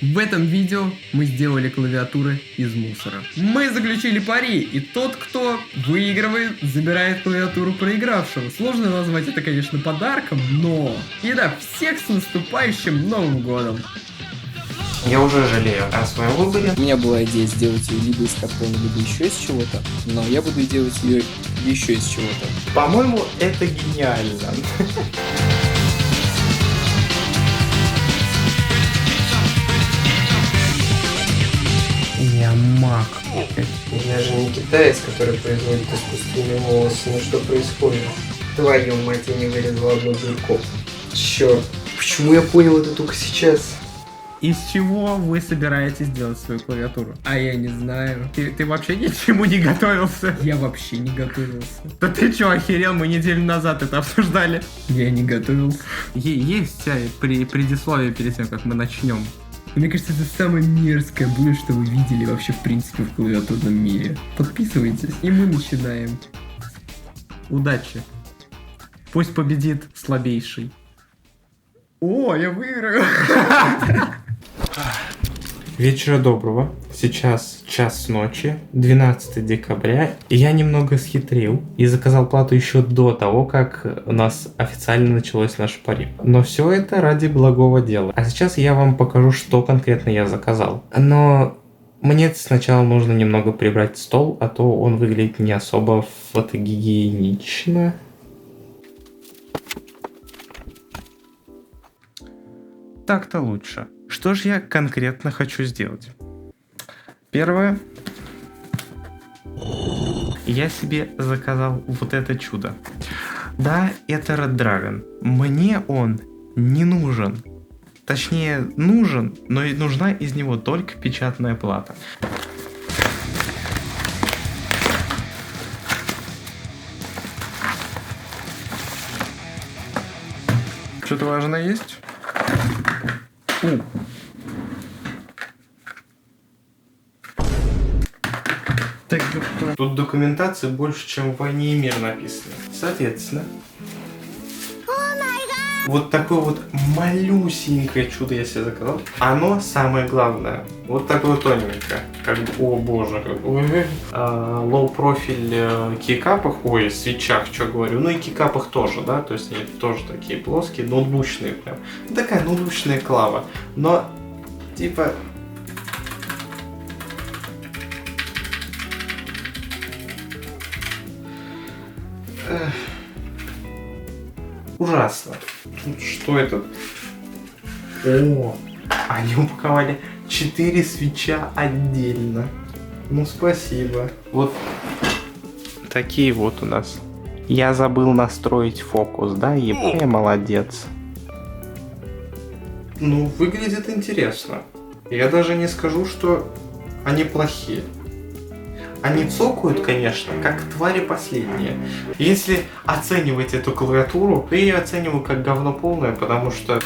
В этом видео мы сделали клавиатуры из мусора. Мы заключили пари, и тот, кто выигрывает, забирает клавиатуру проигравшего. Сложно назвать это, конечно, подарком, но... Итак, всех с наступающим Новым Годом! Я уже жалею о своем выборе. У меня была идея сделать ее либо из картона, либо еще из чего-то, но я буду делать ее еще из чего-то. По-моему, это гениально. Я маг. Я же не китаец, который производит искусственные волосы. Ну что происходит? Твою мать, я не вырезал одну дырку. Черт. Почему я понял это только сейчас? Из чего вы собираетесь делать свою клавиатуру? А я не знаю. Ты вообще ни к чему не готовился? Я вообще не готовился. Да ты чё, охерел? Мы неделю назад это обсуждали. Я не готовился. Есть предисловие перед тем, как мы начнем. Мне кажется, это самое мерзкое будет, что вы видели вообще в принципе в клавиатурном мире. Подписывайтесь, и мы начинаем. Удачи. Пусть победит слабейший. О, я выиграю! Вечера доброго. Сейчас час ночи, 12 декабря. И я немного схитрил и заказал плату еще до того, как у нас официально началось наше пари. Но все это ради благого дела. А сейчас я вам покажу, что конкретно я заказал. Но мне сначала нужно немного прибрать стол, а то он выглядит не особо фотогигиенично. Так-то лучше. Что же я конкретно хочу сделать? Первое. Я себе заказал вот это чудо. Да, это Red Dragon. Мне он не нужен. Точнее, нужен, но и нужна из него только печатная плата. Что-то важное есть? Тут документации больше, чем в «Войне и мир» написано. Соответственно, вот такое вот малюсенькое чудо я себе заказал. Оно самое главное. Вот такое тоненькое. Как бы, о боже, как лоу-профиль кейкапах, ой, свечах, что говорю. Ну и кейкапах тоже, да, то есть они тоже такие плоские, ноутбучные прям. Такая ноутбучная клава. Но, типа... Ужасно. Что это? О, они упаковали 4 свеча отдельно. Ну, спасибо. Вот такие вот у нас. Я забыл настроить фокус, да? Я молодец. Ну, выглядит интересно. Я даже не скажу, что они плохие. Они цокают, конечно, как твари последние. Если оценивать эту клавиатуру, то я ее оцениваю как говно полное, потому что,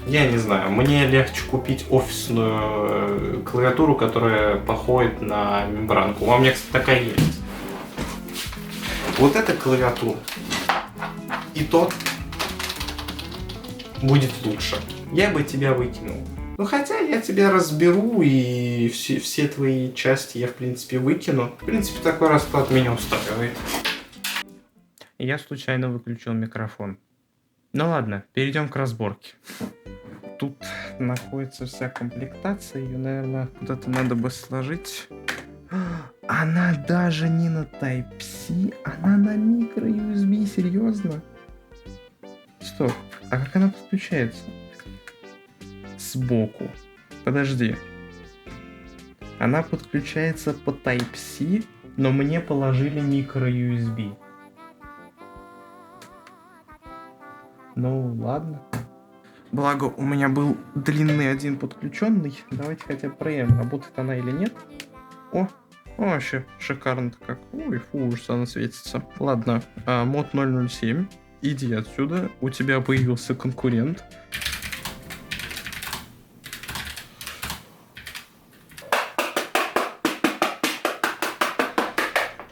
я не знаю, мне легче купить офисную клавиатуру, которая походит на мембранку. У меня, кстати, такая есть. Вот эта клавиатура и тот будет лучше. Я бы тебя выкинул. Ну хотя я тебя разберу и все твои части я в принципе выкину. В принципе такой расклад меня устраивает. Я случайно выключил микрофон. Ну ладно, перейдем к разборке. Тут находится вся комплектация, ее, наверное, куда-то надо бы сложить. Она даже не на Type-C, она на micro-USB, серьезно? Стоп, а как она подключается? Сбоку. Подожди. Она подключается по Type-C, но мне положили micro-USB. Ну, ладно. Благо, у меня был длинный один подключенный. Давайте хотя бы проверим, работает она или нет. О, вообще шикарно-то как. Ой, фу, ужас, она светится. Ладно, мод 007. Иди отсюда. У тебя появился конкурент.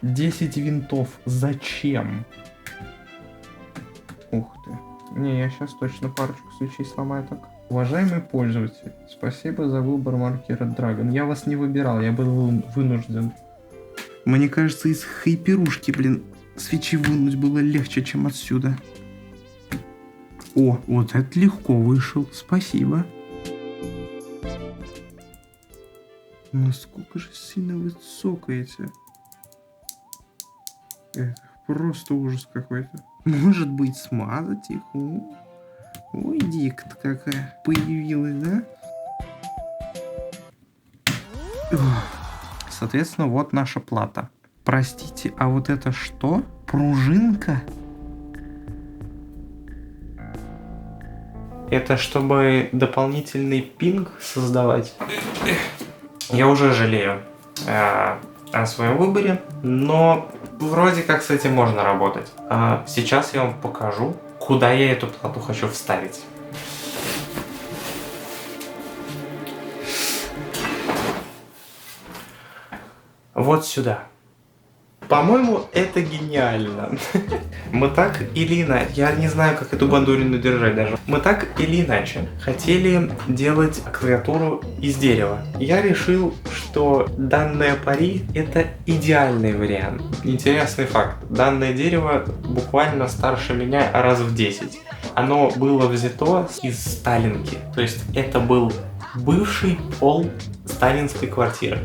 10 винтов. Зачем? Ух ты. Не, я сейчас точно парочку свечей сломаю так. Уважаемый пользователь, спасибо за выбор марки Red Dragon. Я вас не выбирал, я был вынужден. Мне кажется, из хайперушки, блин, свечи вынуть было легче, чем отсюда. О, вот это легко вышел, спасибо. Насколько же сильно вы цокаете? Это просто ужас какой-то. Может быть, смазать их? Ой, дикт какая появилась, да? Соответственно, вот наша плата. Простите, а вот это что? Пружинка? Это чтобы дополнительный пинг создавать. Я уже жалею о своем выборе, но вроде как с этим можно работать. Сейчас я вам покажу, куда я эту плату хочу вставить. Вот сюда. По-моему, это гениально. Мы так или иначе, я не знаю, как эту бандурину держать даже. Мы так или иначе хотели делать клавиатуру из дерева. Я решил, что данное пари это идеальный вариант. Интересный факт. Данное дерево буквально старше меня раз в 10. Оно было взято из Сталинки. То есть это был бывший пол сталинской квартиры.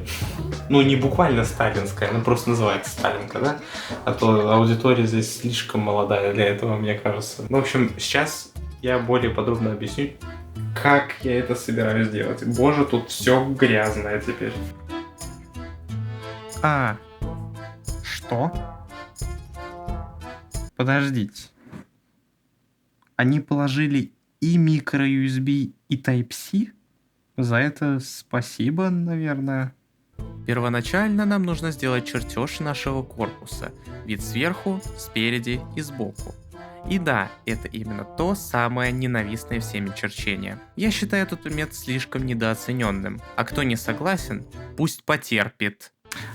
Ну, не буквально сталинская, она просто называется Сталинка, да? А то аудитория здесь слишком молодая для этого, мне кажется. В общем, сейчас я более подробно объясню, как я это собираюсь делать. Боже, тут все грязное теперь. А, что? Подождите. Они положили и microUSB, и Type-C? За это спасибо, наверное. Первоначально нам нужно сделать чертеж нашего корпуса. Вид сверху, спереди и сбоку. И да, это именно то самое ненавистное всеми черчение. Я считаю этот предмет слишком недооцененным. А кто не согласен, пусть потерпит.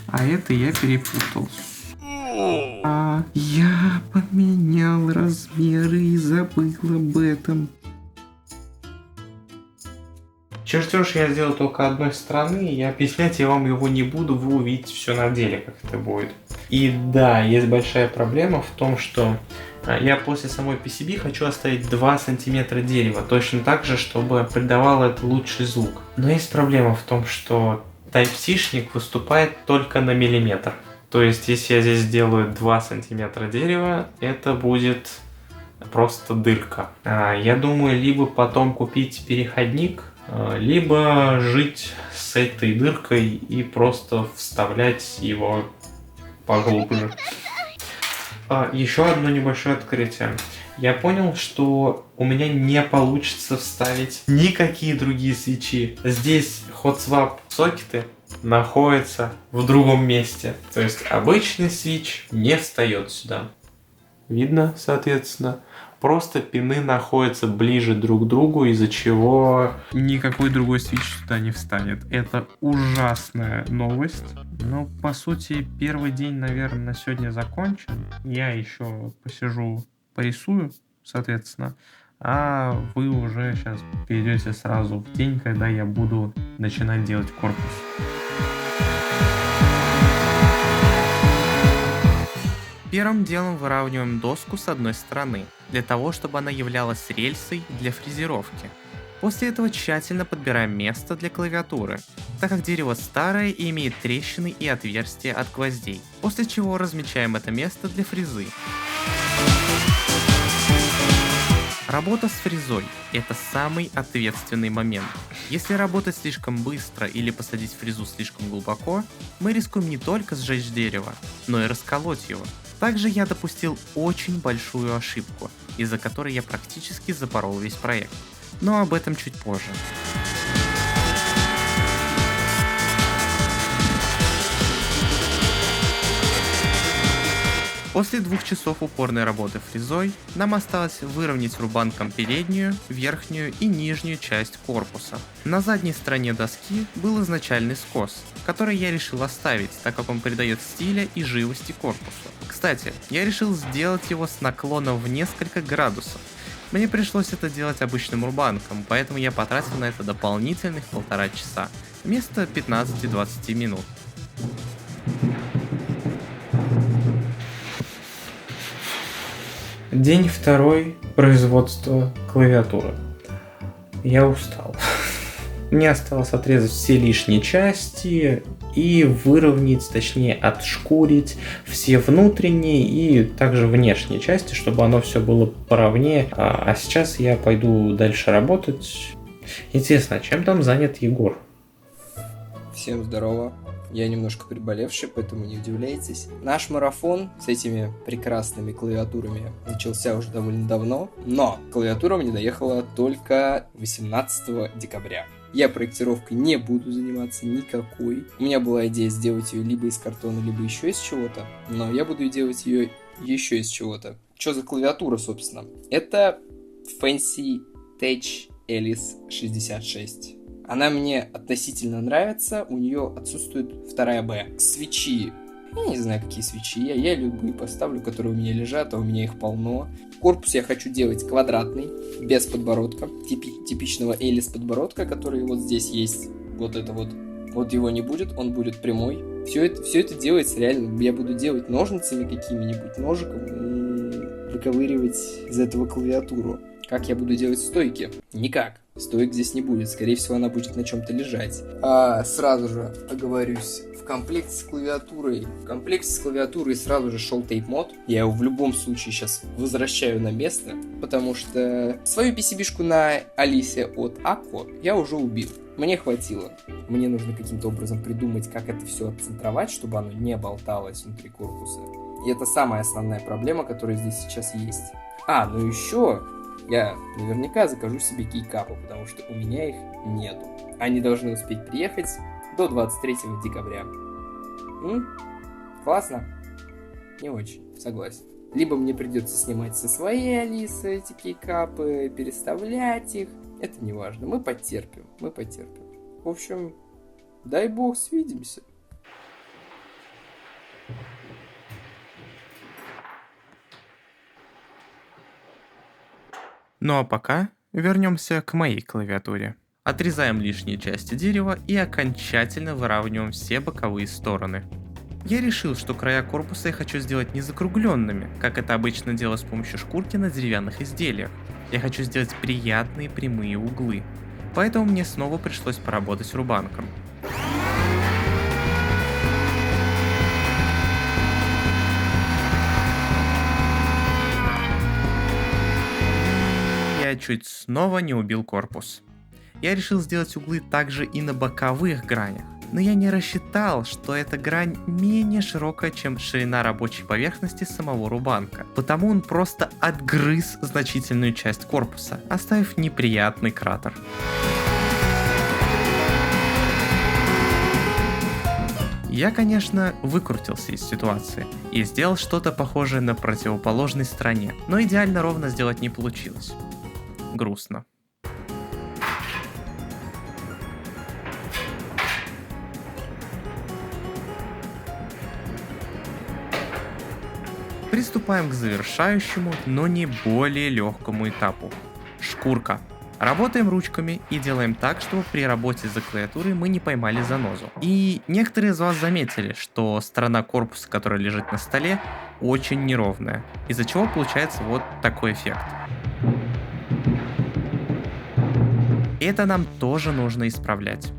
А это я перепутал. Я поменял размеры и забыл об этом. Чертеж я сделал только одной стороны, и объяснять я вам его не буду, вы увидите все на деле, как это будет. И да, есть большая проблема в том, что я после самой PCB хочу оставить 2 сантиметра дерева, точно так же, чтобы придавало это лучший звук. Но есть проблема в том, что Type-C-шник выступает только на миллиметр. То есть, если я здесь сделаю 2 сантиметра дерева, это будет просто дырка. Я думаю, либо потом купить переходник, либо жить с этой дыркой и просто вставлять его поглубже. Еще одно небольшое открытие. Я понял, что у меня не получится вставить никакие другие свечи. Здесь hot swap сокеты находятся в другом месте. То есть обычный свич не встает сюда. Видно, соответственно. Просто пины находятся ближе друг к другу, из-за чего Никакой другой свич сюда не встанет. Это ужасная новость. Но, по сути, первый день, наверное, на сегодня закончен. Я еще посижу, порисую, соответственно. А вы уже сейчас перейдете сразу в день, когда я буду начинать делать корпус. Первым делом выравниваем доску с одной стороны, для того, чтобы она являлась рельсой для фрезеровки. После этого тщательно подбираем место для клавиатуры, так как дерево старое и имеет трещины и отверстия от гвоздей, после чего размечаем это место для фрезы. Работа с фрезой – это самый ответственный момент. Если работать слишком быстро или посадить фрезу слишком глубоко, мы рискуем не только сжечь дерево, но и расколоть его. Также я допустил очень большую ошибку, из-за которой я практически запорол весь проект. Но об этом чуть позже. После 2 часов упорной работы фрезой, нам осталось выровнять рубанком переднюю, верхнюю и нижнюю часть корпуса. На задней стороне доски был изначальный скос, который я решил оставить, так как он придает стиля и живости корпусу. Кстати, я решил сделать его с наклоном в несколько градусов. Мне пришлось это делать обычным рубанком, поэтому я потратил на это дополнительных 1,5 часа, вместо 15-20 минут. День второй производства клавиатуры. Я устал. Мне осталось отрезать все лишние части и выровнять, точнее отшкурить все внутренние и также внешние части, чтобы оно все было поровнее. А сейчас я пойду дальше работать. Интересно, а чем там занят Егор? Всем здорово. Я немножко приболевший, поэтому не удивляйтесь. Наш марафон с этими прекрасными клавиатурами начался уже довольно давно, но клавиатура мне доехала только 18 декабря. Я проектировкой не буду заниматься никакой. У меня была идея сделать ее либо из картона, либо еще из чего-то, но я буду делать ее еще из чего-то. Что за клавиатура, собственно? Это Fancy Tech Alice 66. Она мне относительно нравится, у нее отсутствует 2 Б. Свечи. Я не знаю, какие свечи. Я любые поставлю, которые у меня лежат, а у меня их полно. Корпус я хочу делать квадратный, без подбородка. Типичного Элис подбородка, который вот здесь есть. Вот это вот. Вот его не будет, он будет прямой. Все это делается реально. Я буду делать ножницами какими-нибудь, ножиком и выковыривать из этого клавиатуру. Как я буду делать стойки? Никак. Стоек здесь не будет. Скорее всего, она будет на чем-то лежать. Сразу же оговорюсь. В комплекте с клавиатурой сразу же шел тейп-мод. Я его в любом случае сейчас возвращаю на место, потому что свою PCB-шку на Алисе от Акко я уже убил. Мне хватило. Мне нужно каким-то образом придумать, как это все отцентровать, чтобы оно не болталось внутри корпуса. И это самая основная проблема, которая здесь сейчас есть. Ну еще я наверняка закажу себе кейкапы, потому что у меня их нету. Они должны успеть приехать до 23 декабря. Классно? Не очень, согласен. Либо мне придется снимать со своей Алисы эти кейкапы, переставлять их. Это не важно, мы потерпим. В общем, дай бог свидимся. Ну а пока вернемся к моей клавиатуре. Отрезаем лишние части дерева и окончательно выравниваем все боковые стороны. Я решил, что края корпуса я хочу сделать не закругленными, как это обычно делаю с помощью шкурки на деревянных изделиях. Я хочу сделать приятные прямые углы. Поэтому мне снова пришлось поработать рубанком. Я чуть снова не убил корпус. Я решил сделать углы также и на боковых гранях, но я не рассчитал, что эта грань менее широкая, чем ширина рабочей поверхности самого рубанка, потому он просто отгрыз значительную часть корпуса, оставив неприятный кратер. Я, конечно, выкрутился из ситуации и сделал что-то похожее на противоположной стороне, но идеально ровно сделать не получилось. Грустно. Приступаем к завершающему, но не более легкому этапу. Шкурка. Работаем ручками и делаем так, чтобы при работе за клавиатурой мы не поймали занозу. И некоторые из вас заметили, что сторона корпуса, которая лежит на столе, очень неровная, из-за чего получается вот такой эффект. Это нам тоже нужно исправлять.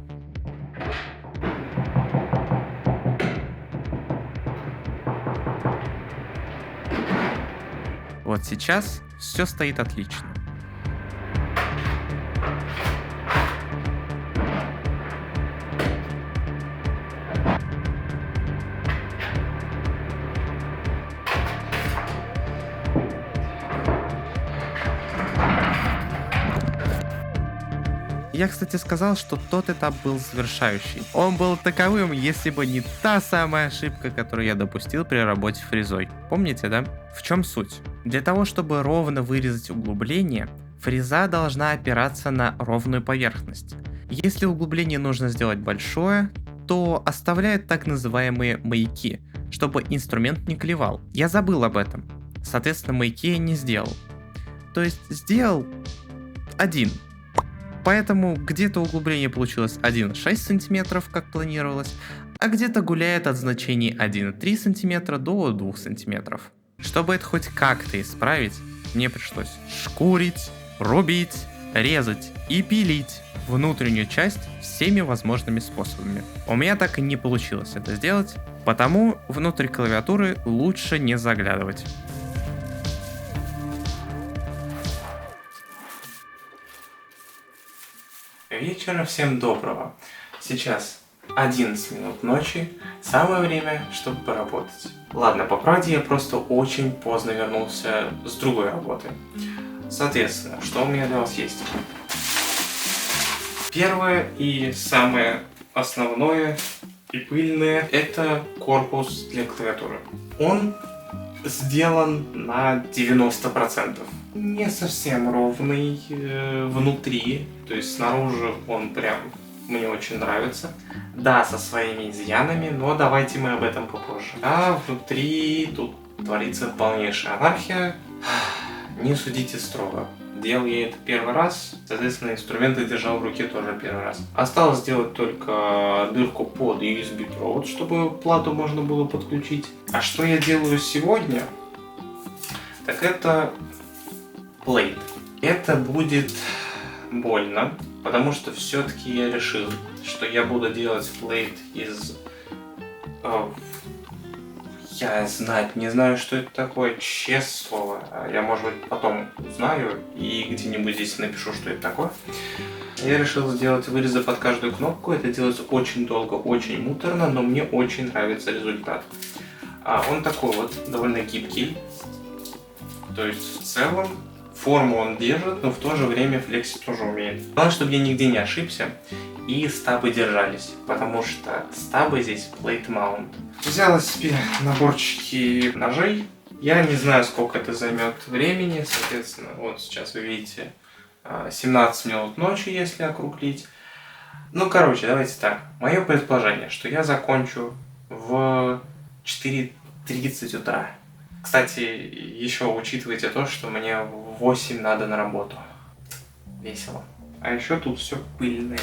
Вот сейчас все стоит отлично. Я, кстати, сказал, что тот этап был завершающий. Он был таковым, если бы не та самая ошибка, которую я допустил при работе фрезой. Помните, да? В чем суть? Для того, чтобы ровно вырезать углубление, фреза должна опираться на ровную поверхность. Если углубление нужно сделать большое, то оставляют так называемые маяки, чтобы инструмент не клевал. Я забыл об этом. Соответственно, маяки я не сделал. То есть сделал 1. Поэтому где-то углубление получилось 1,6 см, как планировалось, а где-то гуляет от значений 1,3 см до 2 см. Чтобы это хоть как-то исправить, мне пришлось шкурить, рубить, резать и пилить внутреннюю часть всеми возможными способами. У меня так и не получилось это сделать, потому внутрь клавиатуры лучше не заглядывать. Вечера всем доброго. Сейчас 11 минут ночи, самое время, чтобы поработать. Ладно, по правде я просто очень поздно вернулся с другой работы. Соответственно, что у меня для вас есть? Первое и самое основное и пыльное — это корпус для клавиатуры. Он сделан на 90%. Не совсем ровный внутри, то есть снаружи он прям мне очень нравится. Да, со своими изъянами, но давайте мы об этом попозже. А внутри тут творится полнейшая анархия. Не судите строго. Делал я это первый раз, соответственно, инструменты держал в руке тоже первый раз. Осталось сделать только дырку под USB-провод, чтобы плату можно было подключить. А что я делаю сегодня? Так это плейт. Это будет больно, потому что все-таки я решил, что я буду делать плейт из... Я знать не знаю, что это такое, честное слово. Я, может быть, потом узнаю и где-нибудь здесь напишу, что это такое. Я решил сделать вырезы под каждую кнопку. Это делается очень долго, очень муторно, но мне очень нравится результат. Он такой вот, довольно гибкий. То есть, в целом, форму он держит, но в то же время флексить тоже умеет. Главное, чтобы я нигде не ошибся и стабы держались, потому что стабы здесь plate mount. Взял себе наборчики ножей. Я не знаю, сколько это займет времени, соответственно, вот сейчас вы видите 17 минут ночи, если округлить. Ну, короче, давайте так. Мое предположение, что я закончу в 4:30 утра. Кстати, еще учитывайте то, что мне в 8 надо на работу. Весело. А еще тут все пыльное.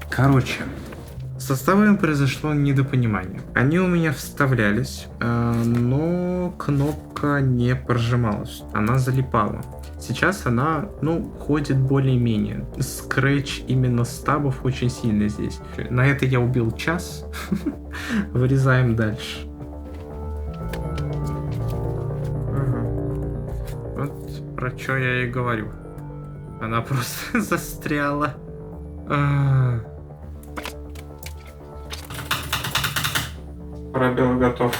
Короче, с составами произошло недопонимание. Они у меня вставлялись, но кнопка не прожималась. Она залипала. Сейчас она, ходит более-менее. Скретч именно стабов очень сильно здесь. На это я убил час. Вырезаем дальше. Вот про что я и говорю. Она просто застряла. Пробел готов.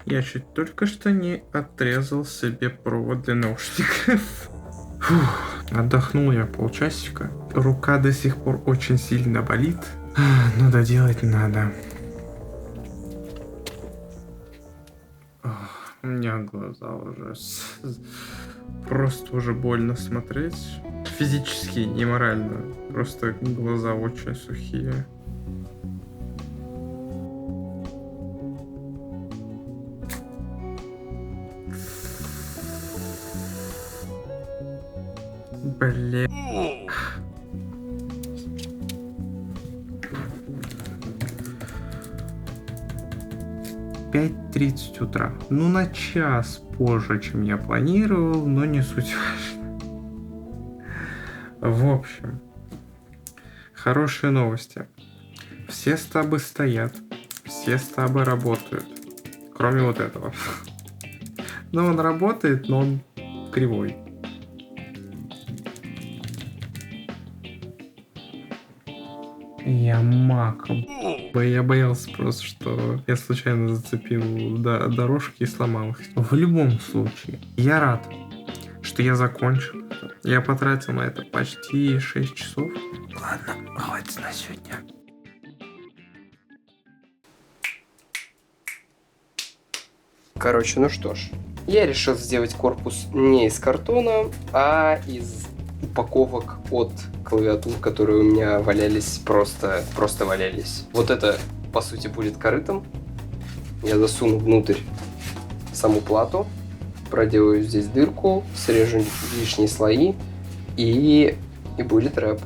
Я чуть только что не отрезал себе провод для наушников. Фух, отдохнул я полчасика. Рука до сих пор очень сильно болит, но доделать надо. У меня глаза уже просто уже больно смотреть. Физически, не морально. Просто глаза очень сухие. Бля. 5:30 утра. На час позже, чем я планировал, но не суть важно. В общем, хорошие новости. Все стабы стоят, все стабы работают, кроме вот этого. Но он работает, но он кривой. Я маком. Я боялся просто, что я случайно зацепил дорожки и сломал их. В любом случае, я рад, что я закончил. Я потратил на это почти 6 часов. Ладно, хватит на сегодня. Короче, ну что ж. Я решил сделать корпус не из картона, а из упаковок от клавиатур, которые у меня валялись, просто валялись. Вот это, по сути, будет корытом. Я засуну внутрь саму плату, проделаю здесь дырку, срежу лишние слои и будет рэп.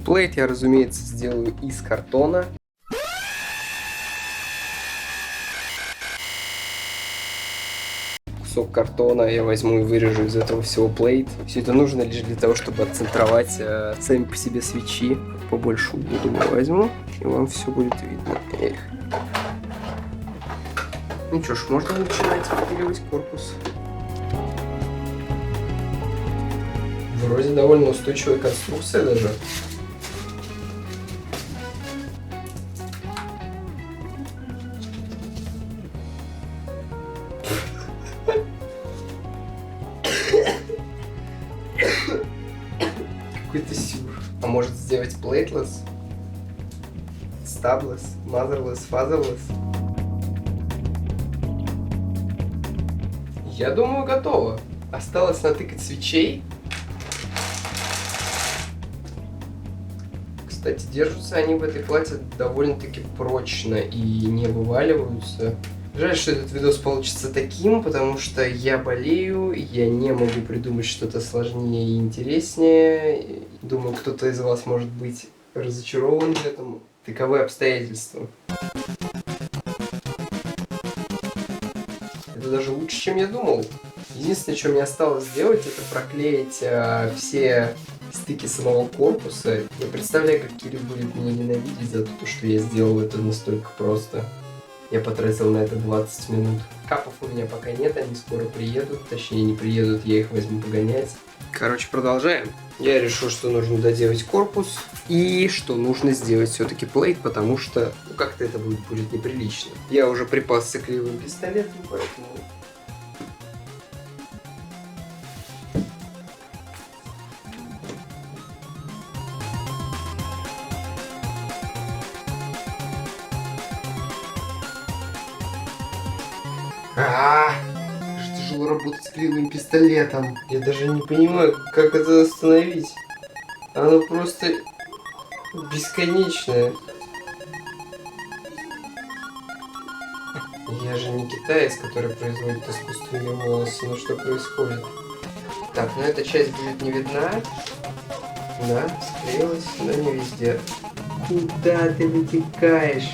Плейт я, разумеется, сделаю из картона. Кусок картона я возьму и вырежу из этого всего плейт. Все это нужно лишь для того, чтобы отцентровать сами по себе свечи. Побольше углу, думаю, возьму, и вам все будет видно. Эх. Ну что ж, можно начинать выпиливать корпус. Вроде довольно устойчивая конструкция даже. Какой-то сюр. А может сделать плейтлесс? Стаблесс? Мазерлесс? Фазерлесс? Я думаю, готово. Осталось натыкать свечей. Кстати, держатся они в этой плате довольно-таки прочно и не вываливаются. Жаль, что этот видос получится таким, потому что я болею, я не могу придумать что-то сложнее и интереснее. Думаю, кто-то из вас может быть разочарован в этом. Таковы обстоятельства. Это даже лучше, чем я думал. Единственное, что мне осталось сделать, это проклеить все стыки самого корпуса. Я представляю, как Кирилл будет меня ненавидеть за то, что я сделал это настолько просто. Я потратил на это 20 минут. Капов у меня пока нет, они скоро приедут. Точнее, не приедут, я их возьму погонять. Короче, продолжаем. Я решил, что нужно доделать корпус. И что нужно сделать все-таки плейт, потому что как-то это будет неприлично. Я уже припасся кривым пистолетом, поэтому... Как тяжело работать с кривым пистолетом. Я даже не понимаю, как это остановить. Оно просто бесконечное. Я же не китаец, который производит искусственные волосы. Ну что происходит? Так, ну эта часть будет не видна. Да, склеилась, но не везде. Куда ты вытекаешь?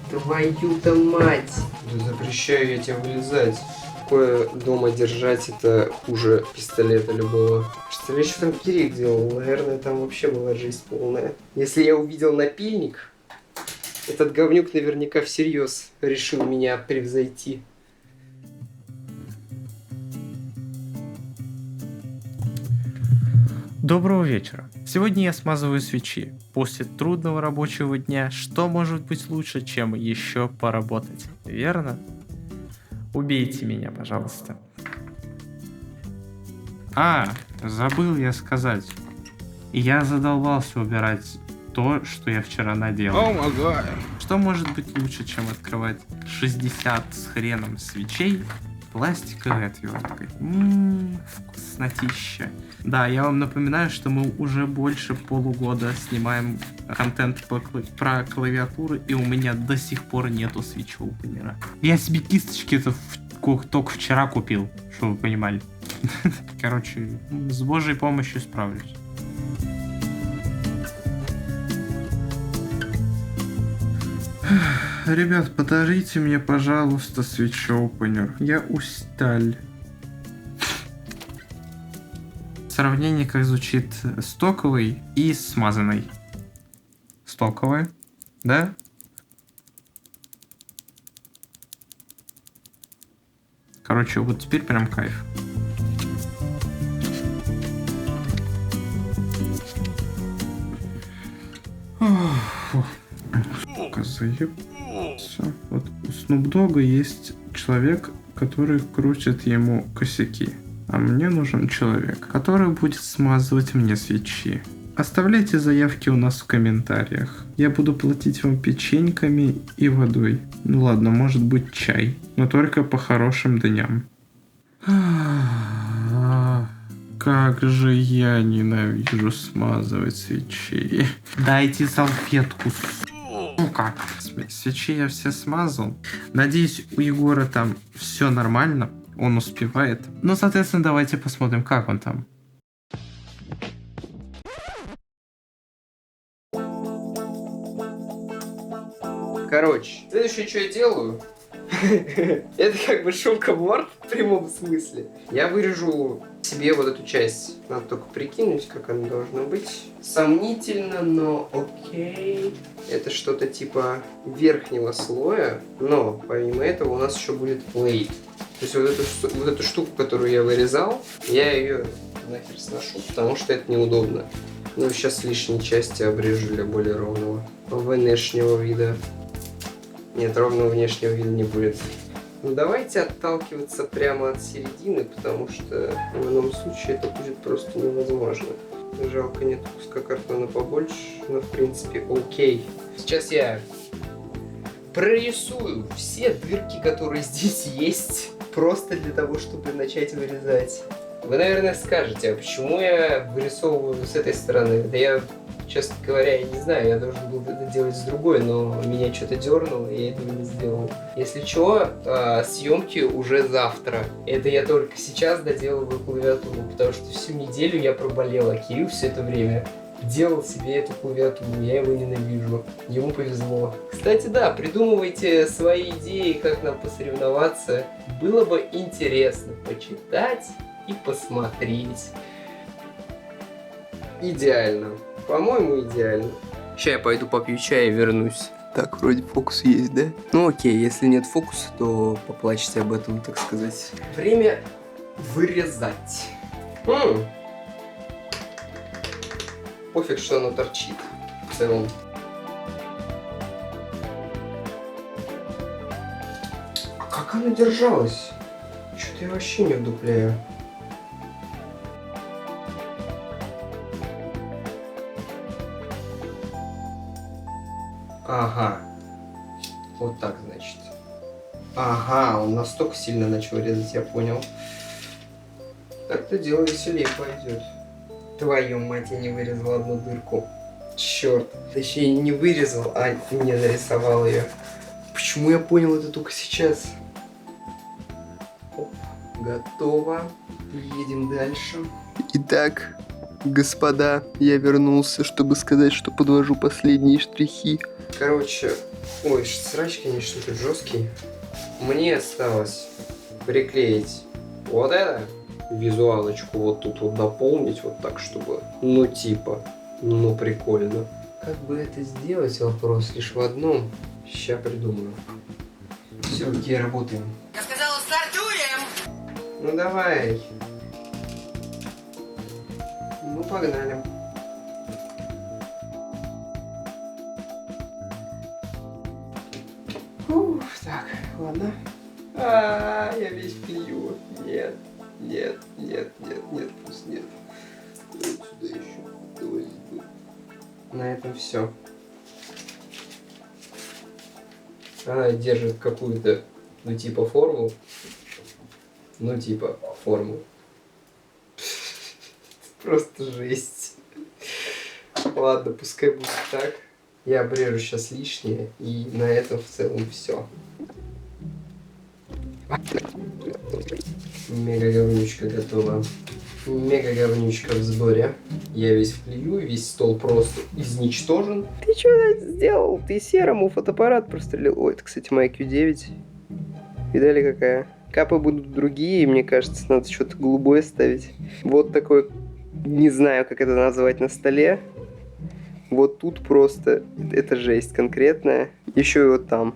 Твою-то мать! Да запрещаю я тебе вылезать. Такое дома держать, это хуже пистолета любого. Представляешь, что там Кирилл делал? Наверное, там вообще была жизнь полная. Если я увидел напильник, этот говнюк наверняка всерьез решил меня превзойти. Доброго вечера. Сегодня я смазываю свечи. После трудного рабочего дня что может быть лучше, чем еще поработать? Верно? Убейте меня, пожалуйста. Забыл я сказать. Я задолбался убирать то, что я вчера наделал. Что может быть лучше, чем открывать 60 с хреном свечей пластиковой отверткой? Вкуснотища. Да, я вам напоминаю, что мы уже больше полугода снимаем контент про клавиатуры, и у меня до сих пор нету свич-опенера. Я себе кисточки-то только вчера купил, чтобы вы понимали. Короче, с Божьей помощью справлюсь. Ребят, подарите мне, пожалуйста, свич-опенер. Я устал. Сравнение, как звучит стоковый и смазанный. Стоковый, да? Короче, вот теперь прям кайф. Сука, заебался. Вот у Snoop Dogg есть человек, который крутит ему косяки. А мне нужен человек, который будет смазывать мне свечи. Оставляйте заявки у нас в комментариях. Я буду платить вам печеньками и водой. Ну ладно, может быть чай. Но только по хорошим дням. Как же я ненавижу смазывать свечи. Дайте салфетку, сука. Свечи я все смазал. Надеюсь, у Егора там все нормально. Он успевает. Ну, соответственно, давайте посмотрим, как он там. Короче, следующее, что я делаю, это как бы шелковорд в прямом смысле. Я вырежу себе вот эту часть. Надо только прикинуть, как она должна быть. Сомнительно, но окей. Это что-то типа верхнего слоя, но помимо этого у нас еще будет плейт. То есть вот эту штуку, которую я вырезал, я ее нахер сношу, потому что это неудобно. Ну, сейчас лишние части обрежу для более ровного внешнего вида. Нет, ровного внешнего вида не будет. Ну, давайте отталкиваться прямо от середины, потому что в ином случае это будет просто невозможно. Жалко, нет куска картона побольше, но в принципе окей. Сейчас я прорисую все дырки, которые здесь есть, просто для того, чтобы начать вырезать. Вы, наверное, скажете, а почему я вырисовываю с этой стороны? Да я, честно говоря, я не знаю, я должен был это делать с другой, но меня что-то дернуло, и я этого не сделал. Если что, съемки уже завтра. Это я только сейчас доделываю клавиатуру, потому что всю неделю я проболел, а Кирилл все это время делал себе эту клавиатуру. Я его ненавижу. Ему повезло. Кстати, да, придумывайте свои идеи, как нам посоревноваться. Было бы интересно почитать и посмотреть. Идеально. По-моему, идеально. Сейчас я пойду попью чай и вернусь. Так, вроде фокус есть, да? Ну окей, если нет фокуса, то поплачьте об этом, так сказать. Время вырезать. Пофиг, что оно торчит. В целом. А как оно держалось? Что-то я вообще не вдупляю. Ага. Вот так, значит. Ага, он настолько сильно начал резать, я понял. Так-то дело веселее пойдет. Твою мать, я не вырезал одну дырку. Черт. Точнее, не вырезал, а не нарисовал ее. Почему я понял это только сейчас? Оп, готово. Едем дальше. Итак, господа, я вернулся, чтобы сказать, что подвожу последние штрихи. Короче, ой, срач, конечно, тут жесткий. Мне осталось приклеить вот это, визуалочку вот тут вот дополнить, вот так, чтобы, ну типа, ну прикольно. Как бы это сделать, вопрос лишь в одном. Сейчас придумаю. Все, окей, работаем. Я сказала, стартуем! Ну давай. Ну погнали. Ух, так, ладно. Я весь плюю. Нет, нет, нет, нет, нет, пусть нет. Вот сюда еще. Давай здесь. На этом все. Она держит какую-то, ну типа форму. Ну типа форму. Просто жесть. Ладно, пускай будет так. Я обрежу сейчас лишнее, и на этом в целом все. Мега говнючка готова. Мега говнючка в сборе. Я весь вклею, весь стол просто изничтожен. Ты что сделал? Ты серому фотоаппарат прострелил. Ой, это, кстати, моя Q9. Видали, какая? Капы будут другие, мне кажется, надо что-то голубое ставить. Вот такой, не знаю, как это назвать, на столе. Вот тут просто, это жесть конкретная. Еще и вот там.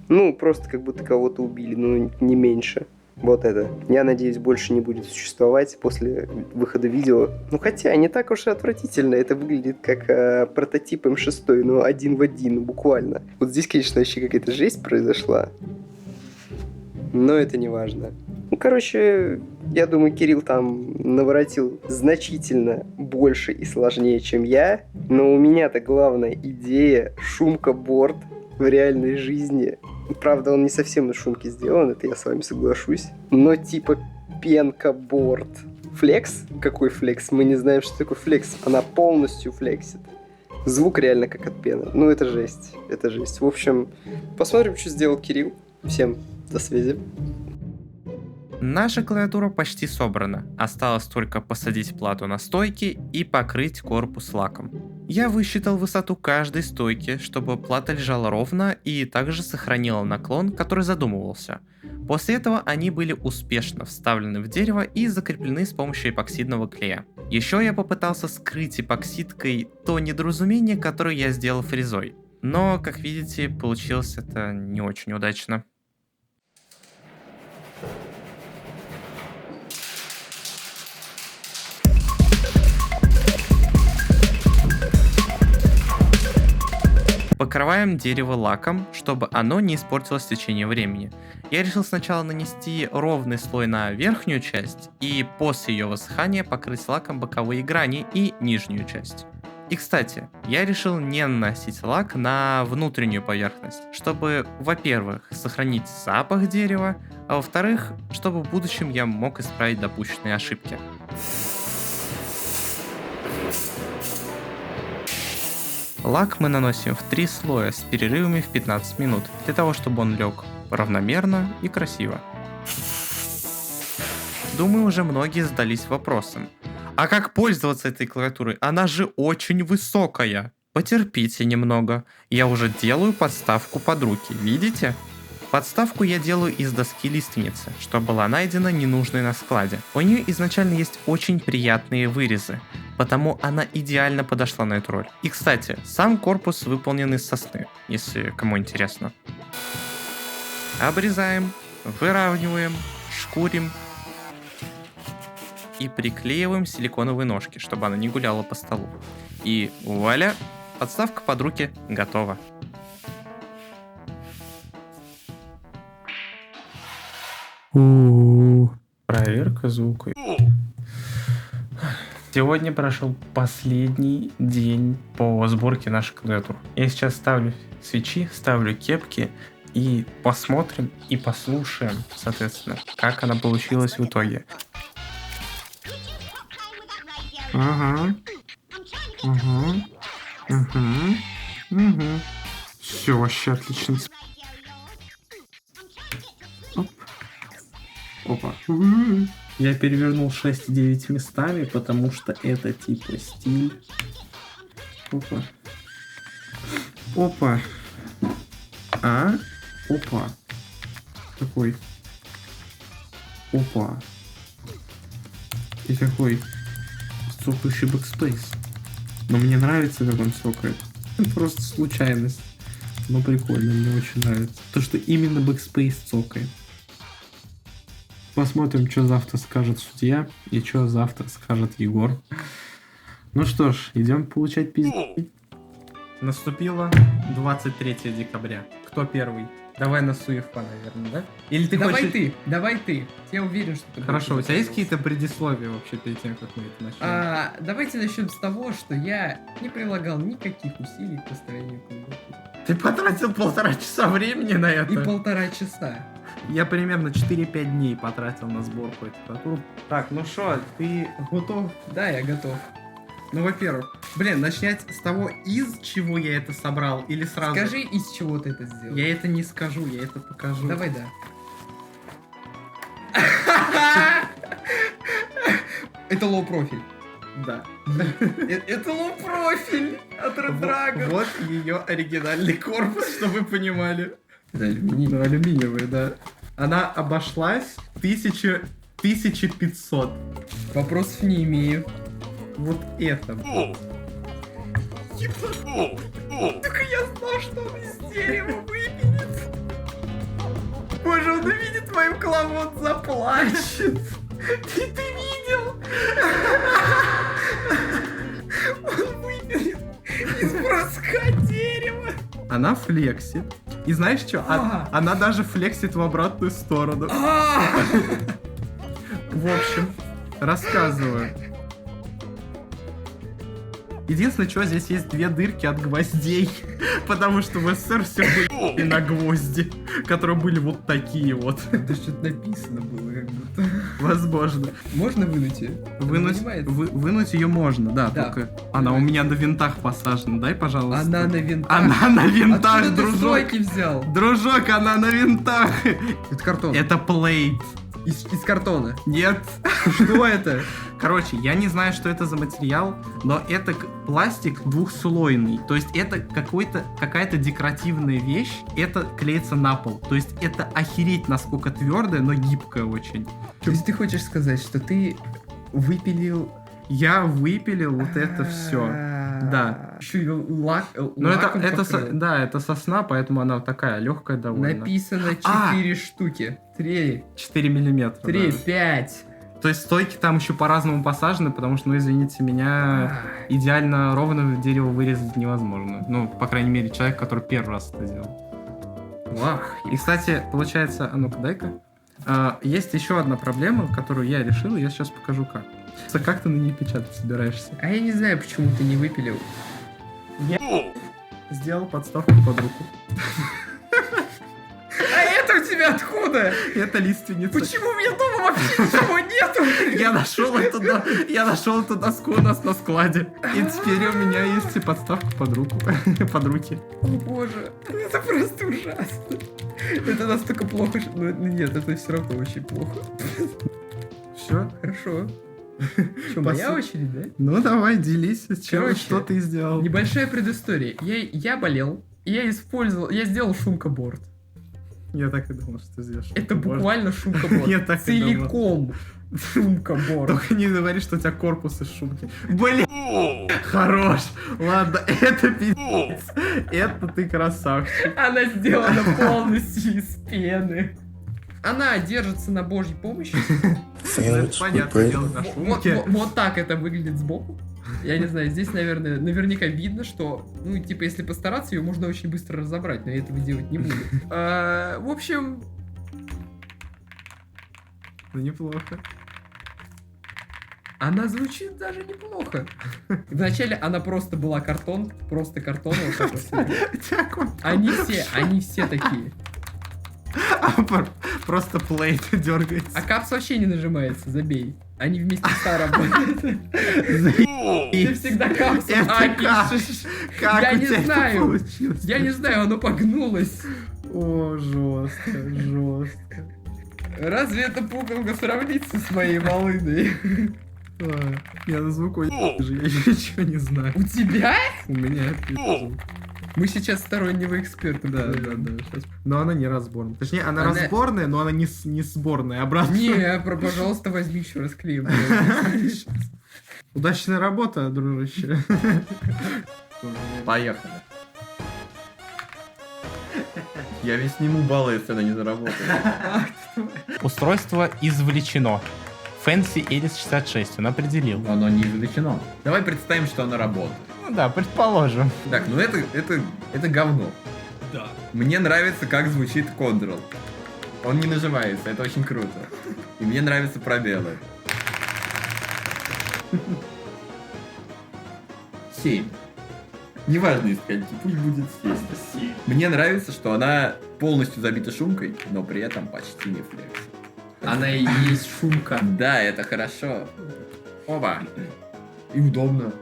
Ну, просто как будто кого-то убили, но не меньше. Вот это. Я надеюсь, больше не будет существовать после выхода видео. Ну, хотя, не так уж и отвратительно. Это выглядит как прототип М6, но один в один, буквально. Вот здесь, конечно, вообще какая-то жесть произошла. Но это не важно. Ну, короче, Я думаю, Кирилл там наворотил значительно больше и сложнее, чем я. Но у меня-то главная идея шумка-борд в реальной жизни. Правда, он не совсем из шумки сделан, это я с вами соглашусь. Но типа пенка-борд. Флекс? Какой флекс? Мы не знаем, что такое флекс. Она полностью флексит. Звук реально как от пены. Ну, это жесть. Это жесть. В общем, посмотрим, что сделал Кирилл. Всем до связи. Наша клавиатура почти собрана. Осталось только посадить плату на стойки и покрыть корпус лаком. Я высчитал высоту каждой стойки, чтобы плата лежала ровно и также сохранила наклон, который задумывался. После этого они были успешно вставлены в дерево и закреплены с помощью эпоксидного клея. Еще я попытался скрыть эпоксидкой то недоразумение, которое я сделал фрезой. Но, как видите, получилось это не очень удачно. Покрываем дерево лаком, чтобы оно не испортилось в течение времени. Я решил сначала нанести ровный слой на верхнюю часть и после ее высыхания покрыть лаком боковые грани и нижнюю часть. И кстати, я решил не наносить лак на внутреннюю поверхность, чтобы, во-первых, сохранить запах дерева, а во-вторых, чтобы в будущем я мог исправить допущенные ошибки. Лак мы наносим в 3 слоя с перерывами в 15 минут, для того, чтобы он лег равномерно и красиво. Думаю, уже многие задались вопросом: а как пользоваться этой клавиатурой? Она же очень высокая. Потерпите немного, я уже делаю подставку под руки, видите? Подставку я делаю из доски лиственницы, что была найдена ненужной на складе. У нее изначально есть очень приятные вырезы, потому она идеально подошла на эту роль. И кстати, сам корпус выполнен из сосны, если кому интересно. Обрезаем, выравниваем, шкурим и приклеиваем силиконовые ножки, чтобы она не гуляла по столу. И вуаля, подставка под руки готова. Проверка звука. Сегодня прошел последний день по сборке нашей клавиатуры. Я сейчас ставлю свечи, ставлю кепки и посмотрим и послушаем, соответственно, как она получилась в итоге. Все, вообще отлично. Опа. Я перевернул 6,9 местами, потому что это типа стиль. Опа. Опа. Опа. Такой. Опа. И такой цокающий бэкспейс. Но мне нравится, как он цокает. Просто случайность. Но прикольно, мне очень нравится. То, что именно бэкспейс цокает. Посмотрим, что завтра скажет судья и что завтра скажет Егор. Ну что ж, идем получать пизды. Наступило 23 декабря. Кто первый? Давай на Суефа, наверное, да? Или ты хочешь... Давай ты. Я уверен, что ты... Хорошо, у тебя есть какие-то предисловия вообще перед тем, как мы это начнем? Давайте начнем с того, что я не прилагал никаких усилий к построению клавиатуры. Ты потратил 1,5 часа времени на это? И 1,5 часа. Я примерно 4-5 дней потратил на сборку этой клавиатуры. Так, ну что, ты готов? Да, я готов. Ну, во-первых, начать с того, из чего я это собрал, или сразу... Скажи, из чего ты это сделал. Я это не скажу, я это покажу. Давай, да. Это лоу-профиль. Да. Это лоу-профиль от Red Dragon. Вот ее оригинальный корпус, чтобы вы понимали. Это алюминиевый. Алюминиевый, да. Она обошлась 1500. Вопросов не имею. Вот это. Только я знал, что он из дерева выпилит. Боже, он увидит мою клаву, он заплачет. Ты видел? Он выпилит из броска дерева. Она флексит. И знаешь что? Она даже флексит в обратную сторону. В общем, рассказываю. Единственное, что здесь есть 2 дырки от гвоздей, потому что в СССР все были на гвозди, которые были вот такие вот. Это что-то написано было как будто. Возможно. Можно вынуть ее? Вынуть ее можно, да, Да. только она у меня на винтах посажена. Дай, пожалуйста. Она на винтах. Она на винтах, Откуда ты дружок. стойки взял? Дружок, она на винтах. Это картон. Это плейт. Из картона. Нет. Что это? Короче, я не знаю, что это за материал, но это пластик двухслойный. То есть это какая-то декоративная вещь. Это клеится на пол. То есть это охереть насколько твердое, но гибкое очень. То есть ты хочешь сказать, что ты выпилил... Я выпилил вот это все. Да. Еще и лак. Ну это сосна, поэтому она такая легкая довольно. Написано 4 штуки. 3, 4 миллиметра. 3, да. 5. То есть стойки там еще по-разному посажены, потому что, ну извините меня, идеально ровно дерево вырезать невозможно. Ну, по крайней мере, человек, который первый раз это делал. Вах. И, кстати, получается, а ну-ка дай-ка. Есть еще одна проблема, которую я решил, и я сейчас покажу как. Как ты на ней печатать собираешься? А я не знаю, почему ты не выпилил. Сделал подставку под руку. А это у тебя откуда? Это лиственница. Почему у меня дома вообще ничего нету? Я нашел эту доску у нас на складе. И теперь у меня есть и подставка под руку. Под руки. О боже, это просто ужасно. Это настолько плохо, что... Ну, нет, это все равно очень плохо. Все? Хорошо. Что, моя очередь, да? Ну давай, делись, Короче, что ты сделал. Небольшая предыстория. Я болел, и я сделал шумкоборд. Я так и думал, что ты сделаешь. Это шумкоборд. буквально шумкоборд. Я так и думал. Целиком шумкоборд. Только не говори, что у тебя корпус из шумки. Блин! Хорош! Ладно, это пиздец. Это ты красавчик. Она сделана полностью из пены. Она держится на божьей помощи. Это понятно, дело на шумке. Вот так это выглядит сбоку. Я не знаю, здесь, наверняка видно, что, ну, типа, если постараться, ее можно очень быстро разобрать, но я этого делать не буду. В общем, Ну, неплохо. она звучит даже неплохо. Вначале она просто была картон, просто картон. Вот так вот. Они все такие. Просто плейт дергается. А капс вообще не нажимается, забей. Они вместе с работают. Ты всегда капсом пишешь. Как Я у не тебя это знаю. получилось? Я не знаю, оно погнулось. О, жестко. Разве эта пуколка сравнится с моей волыной? Я на звук я ничего не знаю. У тебя? У меня пиздец. Мы сейчас стороннего эксперта. Да. Сейчас. Но она не разборная. Точнее, она Она- разборная, но она не сборная. Обратно. Не, пожалуйста, возьми еще раз клеем. Удачная работа, дружище. Поехали. Я ведь сниму баллы, если она не заработает. Устройство извлечено. Fancy Alice 66, он определил. Оно не извлечено. Давай представим, что она работает. Ну да, предположим. Так, ну это говно. Да. Мне нравится, как звучит Control. Он не нажимается, это очень круто. И мне нравятся пробелы. 7. Неважно из скольки, пусть будет 7. Мне нравится, что она полностью забита шумкой, но при этом почти не флекс. Она и есть шумка. Да, это хорошо. Оба. И удобно.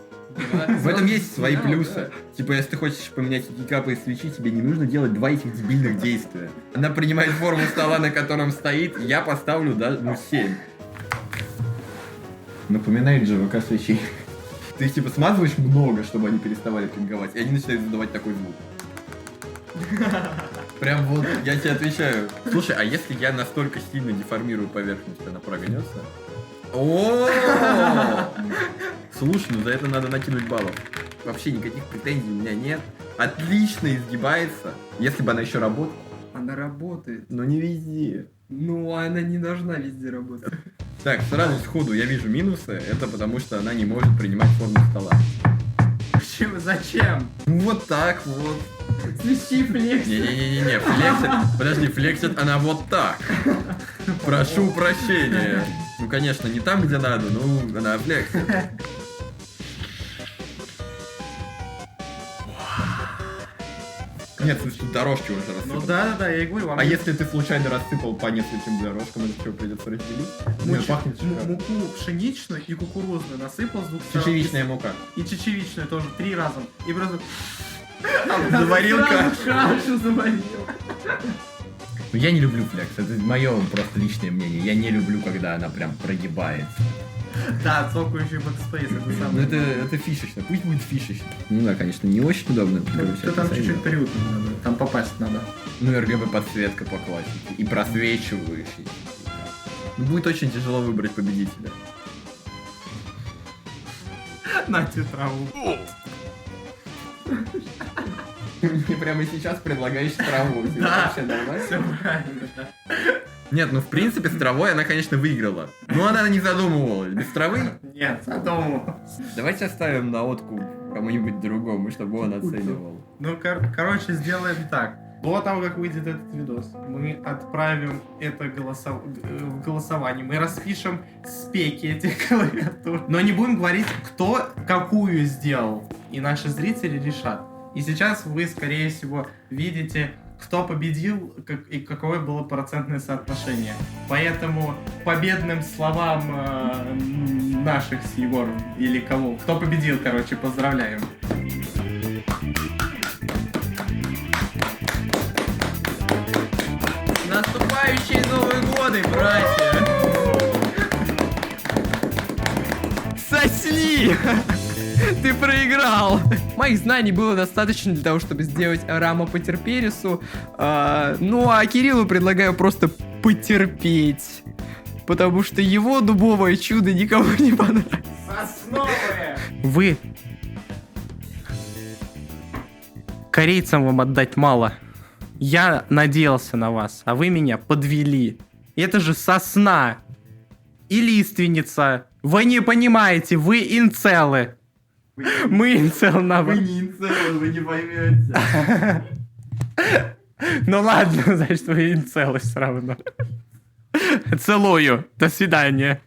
В этом есть свои плюсы. Типа, если ты хочешь поменять капы и свечи, тебе не нужно делать 2 этих дебильных действия. Она принимает форму стола, на котором стоит, я поставлю даже, 7. Напоминает ЖВК свечей. Ты их типа смазываешь много, чтобы они переставали пинговать, и они начинают задавать такой звук. Прям вот, я тебе отвечаю. Слушай, а если я настолько сильно деформирую поверхность, она прогнется? О! Слушай, ну за это надо накинуть баллов. Вообще никаких претензий у меня нет. Отлично изгибается. Если бы она еще работала. Она работает. Но не везде. Ну, она не должна везде работать. Так, сразу сходу я вижу минусы. Это потому, что она не может принимать форму стола. Почему? Зачем? Ну вот так вот. Свищи флекс. Не-не-не-не, флексит. Подожди, флексит она вот так. Прошу прощения. Ну, конечно, не там, где надо, но на флексе. Нет, слушай, тут дорожки уже рассыпал. Ну да, я и говорю, вам А если ты случайно рассыпал по нескольким дорожкам, это что, придется разделить? Нет, пахнет шикарно. муку пшеничную и кукурузную насыпал с двух сторон. Чечевичная мука. И чечевичную тоже 3 раза. И просто... Заварил кашу. Кашу заварил. Ну, я не люблю флекс, это мое просто личное мнение. Я не люблю, когда она прям прогибается. Да, цокающий бэкспейс, это Ну, самое. это фишечно, пусть будет фишечно. Ну да, конечно, не очень удобно. Ты там чуть-чуть приютно надо, там попасть надо. Ну, RGB подсветка по классике. И просвечивающий. Ну, будет очень тяжело выбрать победителя. На тебе траву. Мне прямо сейчас предлагаешь траву. Да. Вообще нормально? Все правильно, да. Нет, ну в принципе с травой она, конечно, выиграла. Но она не задумывалась. Без травы Нет, задумал. давайте оставим на откуп кому-нибудь другому, чтобы он оценивал. Ну, короче, сделаем так. До того, как выйдет этот видос, мы отправим это в голосование. Мы распишем спеки этих клавиатур. Но не будем говорить, кто какую сделал. И наши зрители решат. И сейчас вы, скорее всего, видите, кто победил и какое было процентное соотношение. Поэтому победным словам наших с Егором или кого, кто победил, короче, поздравляем. Наступающие Новые годы, братья! Сосни! Ты проиграл! Моих знаний было достаточно для того, чтобы сделать Рама Потерперису. Ну а Кириллу предлагаю просто потерпеть. Потому что его дубовое чудо никому не понравилось. Сосновые! Вы... Корейцам вам отдать мало. Я надеялся на вас, а вы меня подвели. Это же сосна и лиственница. Вы не понимаете, вы инцелы. Мы инцел на Вы не инцелы, вы не поймете. Ну ладно, значит, вы инцелы все равно. Целую. До свидания.